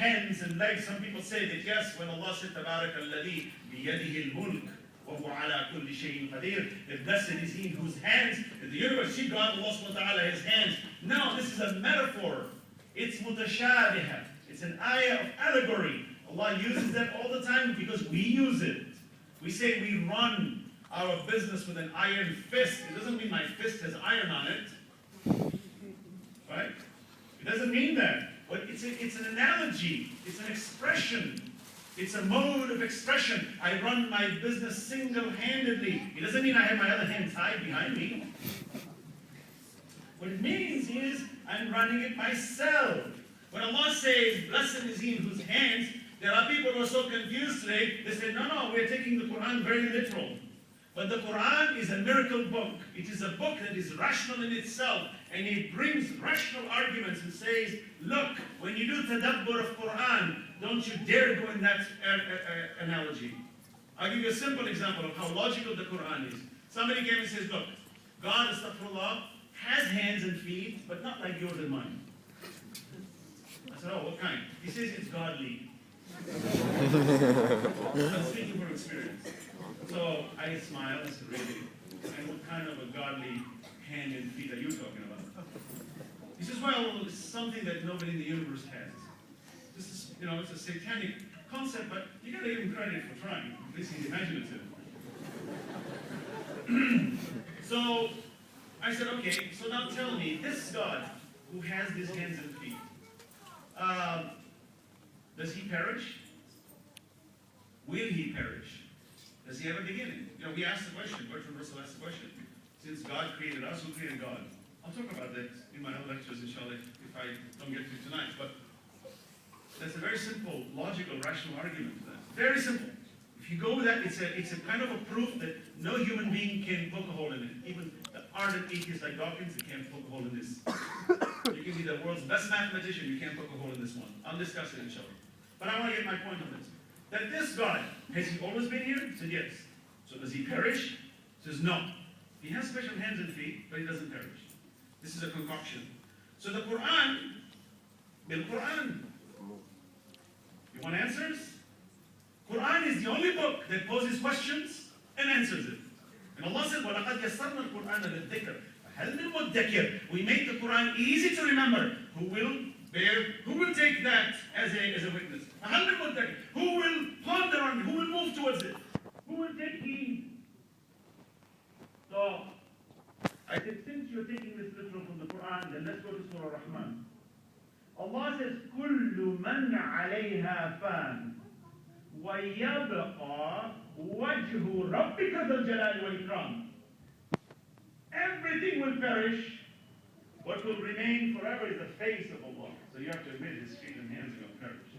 hands and legs. Some people say that yes, when Allah said, تبارك الذي بيده الملك وهو على كل شيء قدير, that blessed is he in whose hands, in the universe, see God, Allah subhanahu wa ta'ala, his hands. No, this is a metaphor. It's mutashabiha. It's an ayah of allegory. Allah uses that all the time because we use it. We say we run our business with an iron fist. It doesn't mean my fist has iron on it. Right? It doesn't mean that. But it's an analogy. It's an expression. It's a mode of expression. I run my business single-handedly. It doesn't mean I have my other hand tied behind me. What it means is I'm running it myself. When Allah says, blessed is he in whose hands, there are people who are so confused today, they say, no, we're taking the Quran very literal. But the Quran is a miracle book. It is a book that is rational in itself, and it brings rational arguments and says, look, when you do tadabbur of Quran, don't you dare go in that analogy. I'll give you a simple example of how logical the Quran is. Somebody came and says, look, God, astaghfirullah, has hands and feet, but not like yours and mine. I said, oh, what kind? He says it's godly. I'm speaking from experience. So I smiled and said, really? And what kind of a godly hand and feet are you talking about? He says, well, it's something that nobody in the universe has. This is, it's a satanic concept, but you got to give him credit for trying. At least he's imaginative. So I said, okay, so now tell me, this God who has these hands and feet, does he perish? Will he perish? Does he have a beginning? We asked the question, Bertrand Russell asked the question. Since God created us, who created God? I'll talk about that in my other lectures, inshallah, if I don't get to it tonight. But that's a very simple, logical, rational argument for that. Very simple. If you go with that, it's a kind of a proof that no human being can poke a hole in it. Even the ardent atheists like Dawkins, they can't poke a hole in this. You can be the world's best mathematician, you can't poke a hole in this one. I'll discuss it, inshallah. But I want to get my point on this. That this God, has he always been here? He said yes. So does he perish? He says no. He has special hands and feet, but he doesn't perish. This is a concoction. So the Quran, Bil Quran. You want answers? Quran is the only book that poses questions and answers it. And Allah said, وَلَقَدْ يَسَّرْنَا الْقُرْآنَ لِلذِّكْرِ فَهَلْ مِن مُدَّكِرٍ. We make the Quran easy to remember. Who will take that as a witness? فَهَلْ مِن مُدَّكِرٍ. Who will ponder on it? Who will move towards it? Who will take heed? So, I said, since you're taking this literal from the Quran, then let's go to Surah Rahman. Allah says, كُلُّ مَنْ عَلَيْهَا فَانٍ وَيَبْقَى وَجْهُ رَبِّكَ ذَو الْجَلَالِ وَالْإِكْرَامِ. Everything will perish. What will remain forever is the face of Allah. So you have to admit his feet and hands are going to perish.